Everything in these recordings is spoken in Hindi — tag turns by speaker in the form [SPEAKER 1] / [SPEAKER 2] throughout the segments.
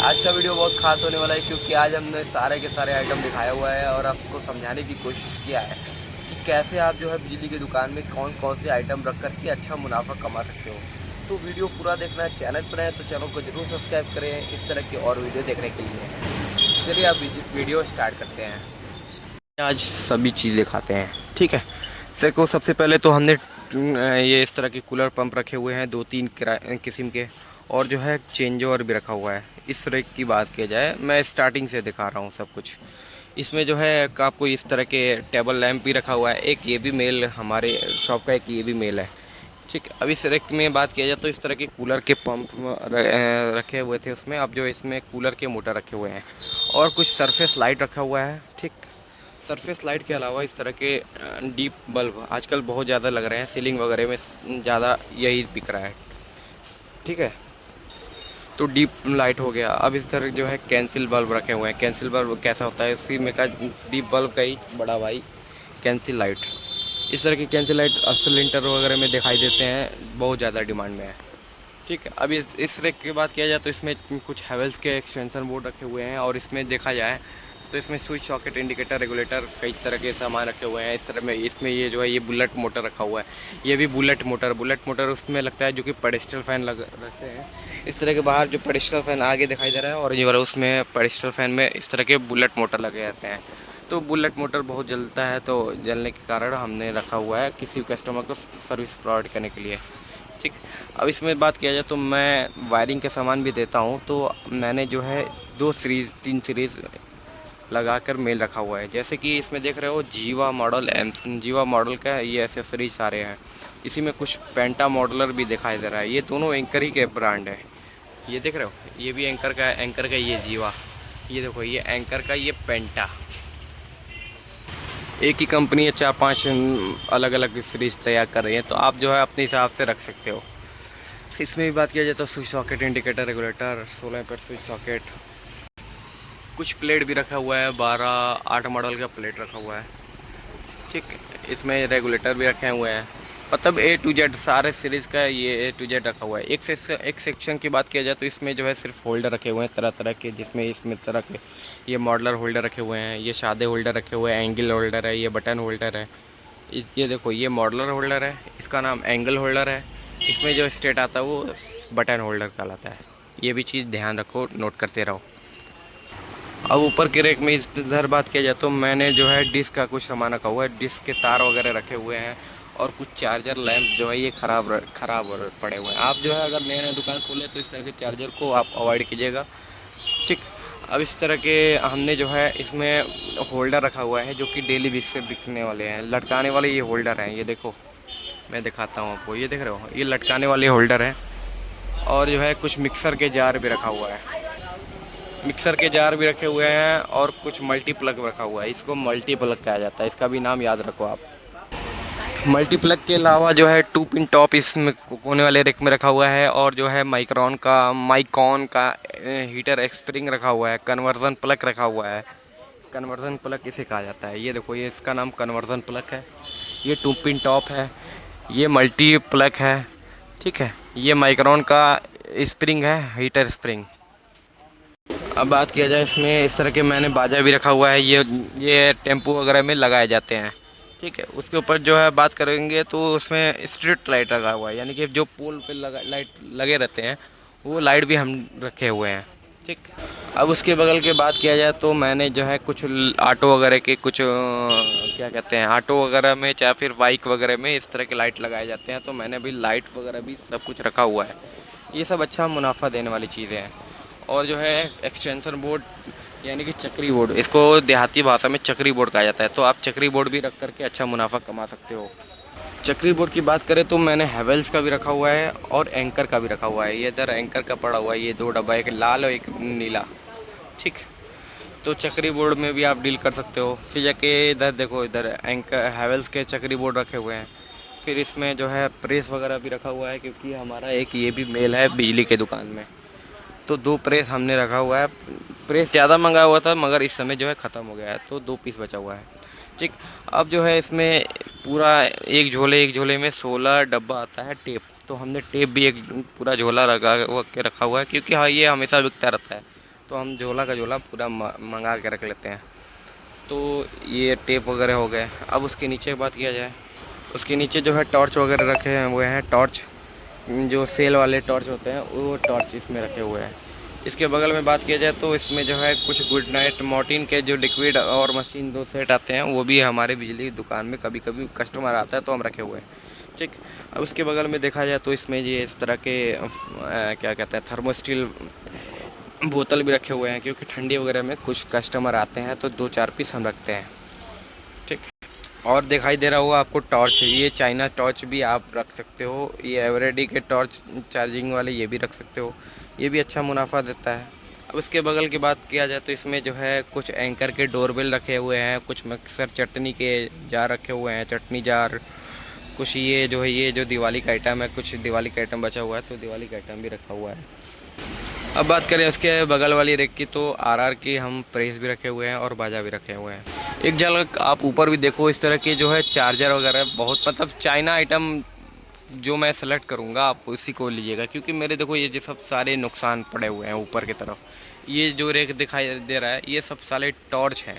[SPEAKER 1] आज का वीडियो बहुत खास होने वाला है क्योंकि आज हमने सारे के सारे आइटम दिखाया हुआ है और आपको समझाने की कोशिश किया है कि कैसे आप जो है बिजली की दुकान में कौन कौन से आइटम रख कर के अच्छा मुनाफा कमा सकते हो। तो वीडियो पूरा देखना है, चैनल पर है तो चैनल को जरूर सब्सक्राइब करें इस तरह की और वीडियो देखने के लिए। चलिए आप वीडियो स्टार्ट करते हैं। आज सभी चीज़ दिखाते हैं, ठीक है। देखो सबसे पहले तो हमने ये इस तरह के कूलर पंप रखे हुए हैं 2-3 किस्म के, और जो है चेंज ओवर भी रखा हुआ है। इस तरह की बात की जाए, मैं स्टार्टिंग से दिखा रहा हूँ सब कुछ। इसमें जो है आपको इस तरह के टेबल लैंप भी रखा हुआ है। एक ये भी मेल हमारे शॉप का, एक ये भी मेल है, ठीक। अब इस तरह में बात किया जाए तो इस तरह के कूलर के पंप रखे हुए थे उसमें। अब जो इसमें कूलर के मोटर रखे हुए हैं और कुछ सरफेस लाइट रखा हुआ है, ठीक। सरफेस लाइट के अलावा इस तरह के डीप बल्ब आजकल बहुत ज़्यादा लग रहे हैं, सीलिंग वगैरह में ज़्यादा यही बिक रहा है, ठीक है। तो डीप लाइट हो गया। अब इस तरह जो है कैंसिल बल्ब रखे हुए हैं। कैंसिल बल्ब कैसा होता है, इसी में का डीप बल्ब का ही बड़ा भाई कैंसिल लाइट। इस तरह की कैंसिल लाइट सिलेंडर वगैरह में दिखाई देते हैं, बहुत ज़्यादा डिमांड में है, ठीक है। अब इस तरह की बात किया जाए तो इसमें कुछ हैवेल्स के एक्सटेंशन बोर्ड रखे हुए हैं, और इसमें देखा जाए तो इसमें स्विच सॉकेट इंडिकेटर रेगुलेटर कई तरह के सामान रखे हुए हैं। इस तरह में इसमें ये जो है ये बुलेट मोटर रखा हुआ है। ये भी बुलेट मोटर उसमें लगता है जो कि पेडेस्टल फैन लग रखते हैं। इस तरह के बाहर जो पेडेस्टल फैन आगे दिखाई दे रहा है, और ये वाला उसमें पेडेस्टल फैन में इस तरह के बुलेट मोटर लगे रहते हैं। तो बुलेट मोटर बहुत जलता है, तो जलने के कारण हमने रखा हुआ है किसी कस्टमर को सर्विस प्रोवाइड करने के लिए, ठीक। अब इसमें बात किया जाए तो मैं वायरिंग के सामान भी देता हूँ। तो मैंने जो है 3 सीरीज़ लगाकर मेल रखा हुआ है। जैसे कि इसमें देख रहे हो जीवा मॉडल का ये एसेसरीज सारे हैं। इसी में कुछ पेंटा मॉडलर भी दिखाई दे रहा है। ये दोनों एंकर ही के ब्रांड है। ये देख रहे हो, ये भी एंकर का है, एंकर का ये जीवा। ये देखो, ये एंकर का, ये पेंटा। एक ही कंपनी है 4-5 अलग अलग सीरीज तैयार कर रही है, तो आप जो है अपने हिसाब से रख सकते हो। इसमें भी बात किया जाए तो switch socket indicator regulator 16 ampere switch socket, कुछ प्लेट भी रखा हुआ है। 12-8 मॉडल का प्लेट रखा हुआ है, ठीक। इसमें रेगुलेटर भी रखे हुए हैं। मतलब A to Z सारे सीरीज़ का ये A to Z रखा हुआ है। एक सेक्शन की बात किया जाए तो इसमें जो है सिर्फ होल्डर रखे हुए हैं तरह तरह के, जिसमें इसमें तरह के ये मॉडलर होल्डर रखे हुए हैं, ये सादे होल्डर रखे हुए हैं, एंगल होल्डर है, ये बटन होल्डर है। ये देखो, ये मॉडलर होल्डर है, इसका नाम एंगल होल्डर है। इसमें जो स्टेट आता है वो बटन होल्डर कहलाता है। ये भी चीज़ ध्यान रखो, नोट करते रहो। अब ऊपर के रैक में इधर बात किया जाए तो मैंने जो है डिस्क का कुछ सामान रखा हुआ है। डिस्क के तार वगैरह रखे हुए हैं, और कुछ चार्जर लैंप जो है ये ख़राब पड़े हुए हैं। आप जो है अगर नया दुकान खोले तो इस तरह के चार्जर को आप अवॉइड कीजिएगा, ठीक। अब इस तरह के हमने जो है इसमें होल्डर रखा हुआ है जो कि डेली बेस से बिकने वाले हैं। लटकाने वाले ये होल्डर हैं, ये देखो मैं दिखाता हूँ आपको। ये देख रहे हो, ये लटकाने वाले होल्डर हैं। और जो है कुछ मिक्सर के जार भी रखा हुआ है, मिक्सर के जार भी रखे हुए हैं, और कुछ मल्टी प्लग रखा हुआ है। इसको मल्टी प्लग कहा जाता है, इसका भी नाम याद रखो आप। मल्टी प्लग के अलावा जो है 2 पिन टॉप इसमें कोने वाले रेक में रखा हुआ है, और जो है माइकॉन का हीटर स्प्रिंग रखा हुआ है। कन्वर्जन प्लग रखा हुआ है, कन्वर्जन प्लग इसे कहा जाता है। ये देखो, ये इसका नाम कन्वर्जन प्लग है। ये 2 पिन टॉप है, ये मल्टी प्लग है, ठीक है। ये माइक्रॉन का स्प्रिंग है, हीटर स्प्रिंग। अब बात किया जाए इसमें इस तरह के मैंने बाजा भी रखा हुआ है। ये टेम्पो वगैरह में लगाए जाते हैं, ठीक है। उसके ऊपर जो है बात करेंगे तो उसमें स्ट्रीट लाइट लगा हुआ है, यानी कि जो पोल पे लाइट लगे रहते हैं वो लाइट भी हम रखे हुए हैं, ठीक। अब उसके बगल के बात किया जाए तो मैंने जो है कुछ ऑटो वगैरह के कुछ क्या कहते हैं, ऑटो वगैरह में चाहे फिर बाइक वगैरह में इस तरह के लाइट लगाए जाते हैं। तो मैंने भी लाइट वगैरह भी सब कुछ रखा हुआ है। ये सब अच्छा मुनाफा देने वाली चीज़ें हैं। और जो है एक्सटेंशन बोर्ड, यानी कि चक्री बोर्ड, इसको देहाती भाषा में चक्री बोर्ड कहा जाता है। तो आप चक्री बोर्ड भी रख करके अच्छा मुनाफा कमा सकते हो। चक्री बोर्ड की बात करें तो मैंने हैवेल्स का भी रखा हुआ है और एंकर का भी रखा हुआ है। ये इधर एंकर का पड़ा हुआ है, ये 2 डब्बा, एक लाल और एक नीला, ठीक। तो चक्री बोर्ड में भी आप डील कर सकते हो। फिर जाके इधर देखो, इधर एंकर हैवेल्स के चक्री बोर्ड रखे हुए हैं। फिर इसमें जो है प्रेस वगैरह भी रखा हुआ है, क्योंकि हमारा एक ये भी मेल है बिजली के दुकान में। तो 2 प्रेस हमने रखा हुआ है। प्रेस ज़्यादा मंगा हुआ था, मगर इस समय जो है ख़त्म हो गया है, तो 2 पीस बचा हुआ है, ठीक। अब जो है इसमें पूरा एक झोले में 16 डब्बा आता है टेप। तो हमने टेप भी एक पूरा झोला लगा के रखा हुआ है, क्योंकि हाँ ये हमेशा बिकता रहता है। तो हम झोला का झोला पूरा मंगा के रख लेते हैं। तो ये टेप वगैरह हो गए। अब उसके नीचे बात किया जाए, उसके नीचे जो है टॉर्च वगैरह रखे हैं हुए हैं। टॉर्च जो सेल वाले टॉर्च होते हैं वो टॉर्च इसमें रखे हुए हैं। इसके बगल में बात किया जाए तो इसमें जो है कुछ गुड नाइट मॉर्टिन के जो लिक्विड और मशीन 2 सेट आते हैं, वो भी हमारे बिजली दुकान में कभी कभी कस्टमर आता है तो हम रखे हुए हैं। ठीक, अब उसके बगल में देखा जाए तो इसमें ये इस तरह के क्या कहते हैं थर्मोस्टील बोतल भी रखे हुए हैं, क्योंकि ठंडी वगैरह में कुछ कस्टमर आते हैं तो 2-4 पीस हम रखते हैं। ठीक, और दिखाई दे रहा होगा आपको टॉर्च, ये चाइना टॉर्च भी आप रख सकते हो। ये एवरेडी के टॉर्च चार्जिंग वाले ये भी रख सकते हो, ये भी अच्छा मुनाफा देता है। अब इसके बगल की बात किया जाए तो इसमें जो है कुछ एंकर के डोरबेल रखे हुए हैं, कुछ मिक्सर चटनी के जार रखे हुए हैं, चटनी जार, कुछ ये जो है ये जो दिवाली का आइटम है, कुछ दिवाली का आइटम बचा हुआ है तो दिवाली का आइटम भी रखा हुआ है। अब बात करें उसके बगल वाली रेक की, तो आरआर की हम प्रेस भी रखे हुए हैं और बाजा भी रखे हुए हैं। एक झलक आप ऊपर भी देखो, इस तरह के जो है चार्जर वगैरह बहुत मतलब चाइना आइटम जो मैं सेलेक्ट करूँगा आप उसी को लीजिएगा, क्योंकि मेरे देखो ये जो सब सारे नुकसान पड़े हुए हैं ऊपर की तरफ। ये जो रेक दिखाई दे रहा है ये सब सारे टॉर्च हैं,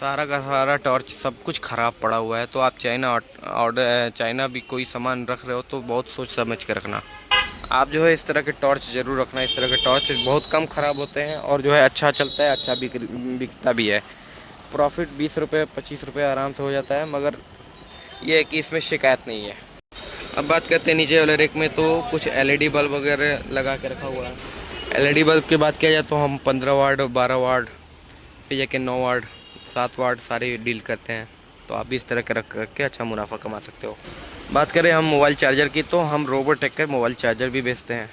[SPEAKER 1] सारा का सारा टॉर्च सब कुछ ख़राब पड़ा हुआ है। तो आप चाइना भी कोई सामान रख रहे हो तो बहुत सोच समझ के रखना। आप जो है इस तरह के टॉर्च ज़रूर रखना। इस तरह के टॉर्च बहुत कम ख़राब होते हैं और जो है अच्छा चलता है, अच्छा बिकता भी है। प्रॉफिट 20 रुपये 25 रुपये आराम से हो जाता है, मगर ये है कि इसमें शिकायत नहीं है। अब बात करते हैं नीचे वाले रेक में, तो कुछ एलईडी बल्ब वगैरह लगा के रखा हुआ है। एलईडी बल्ब की बात किया जाए तो हम 15 वाट 12 वाट फिर जाके 9 वाट 7 वाट सारे डील करते हैं। तो आप भी इस तरह के रख करके अच्छा मुनाफा कमा सकते हो। बात करें हम मोबाइल चार्जर की, तो हम रोबोटेक के मोबाइल चार्जर भी बेचते हैं,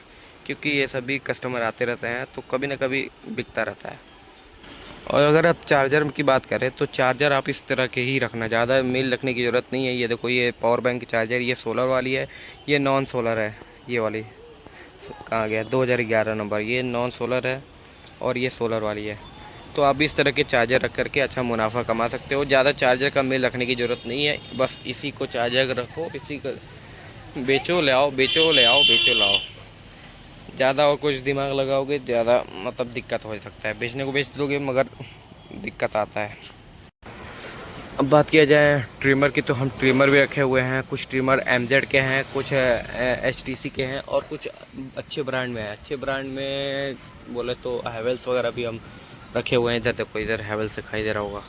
[SPEAKER 1] क्योंकि ये सभी कस्टमर आते रहते हैं तो कभी ना कभी बिकता रहता है। और अगर आप चार्जर की बात करें तो चार्जर आप इस तरह के ही रखना, ज़्यादा मील रखने की ज़रूरत नहीं है। ये देखो ये पावर बैंक की चार्जर, ये सोलर वाली है, ये नॉन सोलर है। ये वाली कहाँ गया 2011 नंबर, ये नॉन सोलर है और ये सोलर वाली है। तो आप भी इस तरह के चार्जर रख करके अच्छा मुनाफा कमा सकते हो। ज़्यादा चार्जर का मील रखने की ज़रूरत नहीं है, बस इसी को चार्जर रखो, इसी को बेचो ले आओ, बेचो ले आओ, बेचो लाओ। ज़्यादा और कुछ दिमाग लगाओगे ज़्यादा मतलब दिक्कत हो सकता है। बेचने को बेच दोगे मगर दिक्कत आता है। अब बात किया जाए ट्रिमर की, तो हम ट्रिमर भी रखे हुए हैं। कुछ ट्रिमर MZ के हैं, कुछ HTC के हैं और कुछ अच्छे ब्रांड में हैं। अच्छे ब्रांड में बोले तो हैवेल्स वगैरह भी हम रखे हुए हैं। जैसे कोई इधर हैवेल्स दिखाई दे रहा होगा,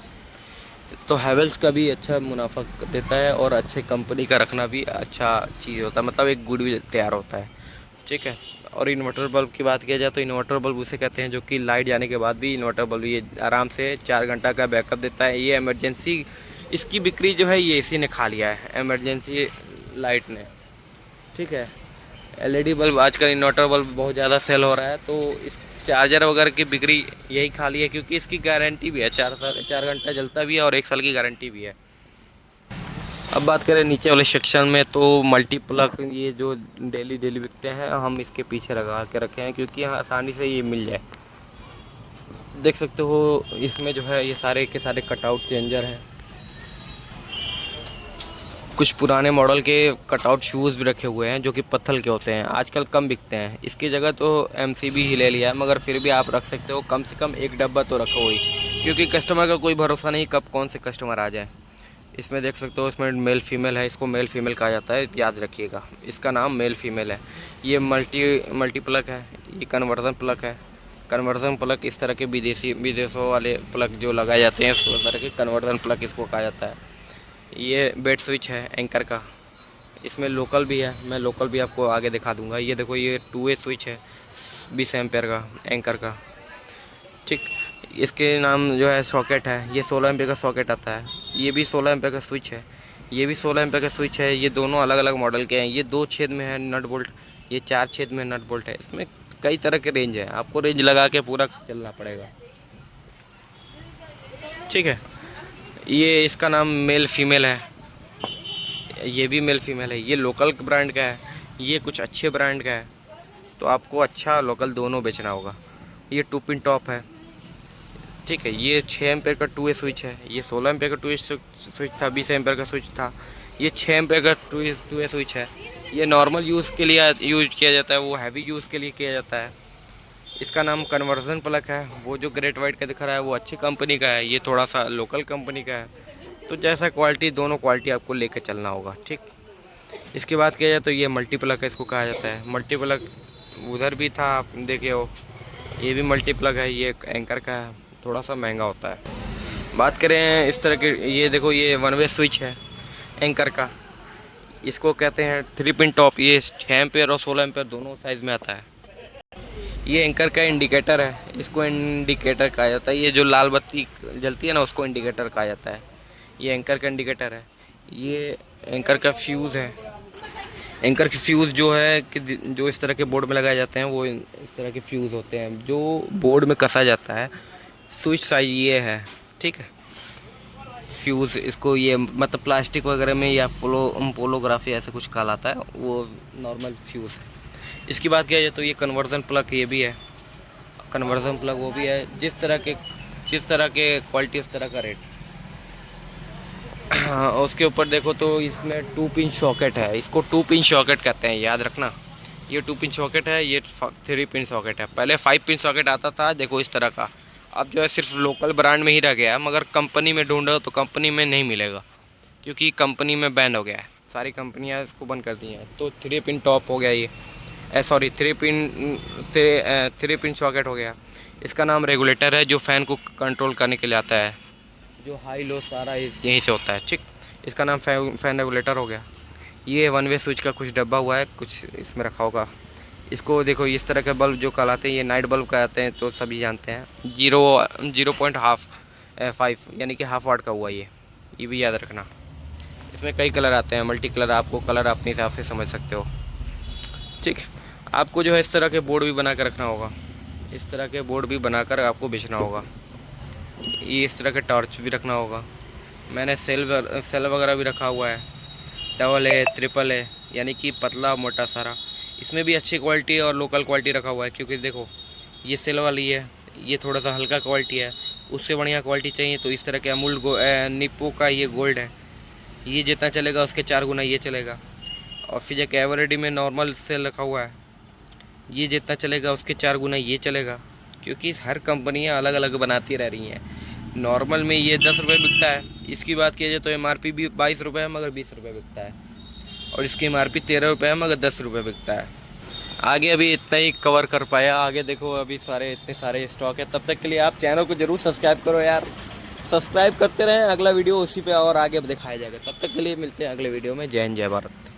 [SPEAKER 1] तो हैवेल्स का भी अच्छा मुनाफा देता है और अच्छे कंपनी का रखना भी अच्छा चीज़ होता है, मतलब एक गुडविल तैयार होता है। ठीक है, और इन्वर्टर बल्ब की बात किया जाए तो इन्वर्टर बल्ब उसे कहते हैं जो कि लाइट जाने के बाद भी इन्वर्टर बल्ब ये आराम से 4 घंटा का बैकअप देता है। ये इमरजेंसी, इसकी बिक्री जो है ये इसी ने खा लिया है, इमरजेंसी लाइट ने। ठीक है, LED बल्ब आजकल इन्वर्टर बल्ब बहुत ज़्यादा सेल हो रहा है, तो इस चार्जर वगैरह की बिक्री यही खा ली है, क्योंकि इसकी गारंटी भी है, 4 घंटा जलता भी है और 1 साल की गारंटी भी है। अब बात करें नीचे वाले सेक्शन में, तो मल्टी प्लग ये जो डेली बिकते हैं हम इसके पीछे लगा के रखे हैं, क्योंकि यहाँ आसानी से ये मिल जाए। देख सकते हो इसमें जो है ये सारे के सारे कटआउट चेंजर हैं। कुछ पुराने मॉडल के कटआउट शूज़ भी रखे हुए हैं जो कि पत्थर के होते हैं, आजकल कम बिकते हैं। इसकी जगह तो MCB ही ले लिया है, मगर फिर भी आप रख सकते हो। कम से कम 1 डब्बा तो रखो ही, क्योंकि कस्टमर का कोई भरोसा नहीं कब कौन से कस्टमर आ जाए। इसमें देख सकते हो इसमें मेल फीमेल है, इसको मेल फीमेल कहा जाता है, याद रखिएगा इसका नाम मेल फीमेल है। ये मल्टी प्लग है, ये कन्वर्जन प्लग है। कन्वर्जन प्लग इस तरह के विदेशों वाले प्लग जो लगाए जाते हैं उस तरह के कन्वर्जन प्लग इसको कहा जाता है। ये बेड स्विच है एंकर का, इसमें लोकल भी है, मैं लोकल भी आपको आगे दिखा दूंगा। ये देखो ये 2 वे स्विच है 20 एम्पेयर का एंकर का। ठीक, इसके नाम जो है सॉकेट है, ये 16 एम्पेयर का सॉकेट आता है। ये भी 16 एम्पेयर का स्विच है, ये भी 16 एम्पेयर का स्विच है। ये दोनों अलग अलग मॉडल के हैं। ये 2 छेद में है नट बोल्ट, ये 4 छेद में नट बोल्ट है। इसमें कई तरह के रेंज है, आपको रेंज लगा के पूरा चलना पड़ेगा। ठीक है, ये इसका नाम मेल फीमेल है, ये भी मेल फीमेल है। ये लोकल ब्रांड का है, ये कुछ अच्छे ब्रांड का है, तो आपको अच्छा लोकल दोनों बेचना होगा। ये 2 पिन टॉप है। ठीक है, ये 6 एम्पेयर का 2 वे स्विच है। ये 16 एम्पेयर का 2 वे स्विच था, 20 एम्पेयर का स्विच था। ये 6 एम्पेयर का 2 वे स्विच है। ये नॉर्मल यूज़ के लिए यूज किया जाता है, वो हैवी यूज़ के लिए किया जाता है। इसका नाम कन्वर्जन प्लग है। वो जो ग्रेट वाइट का दिख रहा है वो अच्छी कंपनी का है, ये थोड़ा सा लोकल कंपनी का है। तो जैसा क्वालिटी, दोनों क्वालिटी आपको लेकर चलना होगा, ठीक। इसकी बात किया जाए तो ये मल्टी प्लग है, इसको कहा जाता है मल्टी प्लग। उधर भी था, आप देखे हो, ये भी मल्टी प्लग है, ये एंकर का है, थोड़ा सा महंगा होता है। बात करें इस तरह के, ये देखो ये वन वे स्विच है एंकर का, इसको कहते हैं 3 पिन टॉप। ये 6 एम्पेयर और 16 एम्पेयर दोनों साइज़ में आता है। ये एंकर का इंडिकेटर है, इसको इंडिकेटर कहा जाता है। ये जो लाल बत्ती जलती है ना, उसको इंडिकेटर कहा जाता है। ये एंकर का इंडिकेटर है। ये एंकर का फ्यूज़ है। एंकर के फ्यूज़ जो है कि जो इस तरह के बोर्ड में लगाए जाते हैं, वो इस तरह के फ्यूज़ होते हैं जो बोर्ड में कसा जाता है। स्विच साइज ये है, ठीक है। फ्यूज़ इसको ये मतलब प्लास्टिक वगैरह में या पोलोग्राफी ऐसा कुछ कहलाता है, वो नॉर्मल फ्यूज़ है। इसकी बात किया जाए तो ये कन्वर्जन प्लग ये भी है, कन्वर्जन प्लग वो भी है। जिस तरह के क्वालिटी उस तरह का रेट। उसके ऊपर देखो तो इसमें 2 पिन सॉकेट है, इसको 2 पिन सॉकेट कहते हैं, याद रखना। ये 2 पिन सॉकेट है, ये 3 पिन सॉकेट है। पहले 5 पिन सॉकेट आता था, देखो इस तरह का। अब जो है सिर्फ लोकल ब्रांड में ही रह गया है, मगर कंपनी में ढूंढो तो कंपनी में नहीं मिलेगा, क्योंकि कंपनी में बैन हो गया है। सारी कंपनियां इसको बंद कर दी हैं। तो 3 पिन टॉप हो गया ये, सॉरी 3 पिन सॉकेट हो गया। इसका नाम रेगुलेटर है, जो फ़ैन को कंट्रोल करने के लिए आता है, जो हाई लो सारा यहीं से होता है, ठीक। इसका नाम फ़ैन रेगुलेटर हो गया। ये वन वे स्विच का कुछ डब्बा हुआ है, कुछ इसमें रखा होगा। इसको देखो, इस तरह के बल्ब जो कहलाते हैं, ये नाइट बल्ब कहते हैं, तो सभी जानते हैं। 0.5 यानी कि हाफ वाट का हुआ ये भी याद रखना। इसमें कई कलर आते हैं, मल्टी कलर, आपको कलर अपने हिसाब से समझ सकते हो, ठीक। आपको जो है इस तरह के बोर्ड भी बना कर रखना होगा, इस तरह के बोर्ड भी बनाकर आपको बेचना होगा। ये इस तरह के टॉर्च भी रखना होगा। मैंने सेल वगैरह भी रखा हुआ है, डबल है, ट्रिपल है, यानी कि पतला मोटा सारा। इसमें भी अच्छी क्वालिटी और लोकल क्वालिटी रखा हुआ है, क्योंकि देखो ये सेल वाली है, ये थोड़ा सा हल्का क्वालिटी है। उससे बढ़िया क्वालिटी चाहिए तो इस तरह के अमूल निप्पो का ये गोल्ड है, ये जितना चलेगा उसके 4 गुना ये चलेगा। और फिर एक एवरेडी में नॉर्मल सेल रखा हुआ है, ये जितना चलेगा उसके 4 गुना ये चलेगा, क्योंकि हर कंपनियां अलग अलग बनाती रह रही हैं। नॉर्मल में ये 10 रुपये बिकता है। इसकी बात की जाए तो MRP भी 22 रुपये है, मगर 20 रुपये बिकता है। और इसकी MRP 13 रुपये है, मगर 10 रुपये बिकता है। आगे अभी इतना ही कवर कर पाया, आगे देखो अभी इतने सारे स्टॉक है। तब तक के लिए आप चैनल को ज़रूर सब्सक्राइब करो यार, सब्सक्राइब करते रहें। अगला वीडियो उसी पे और आगे दिखाया जाएगा। तब तक के लिए मिलते हैं अगले वीडियो में। जय हिंद, जय भारत।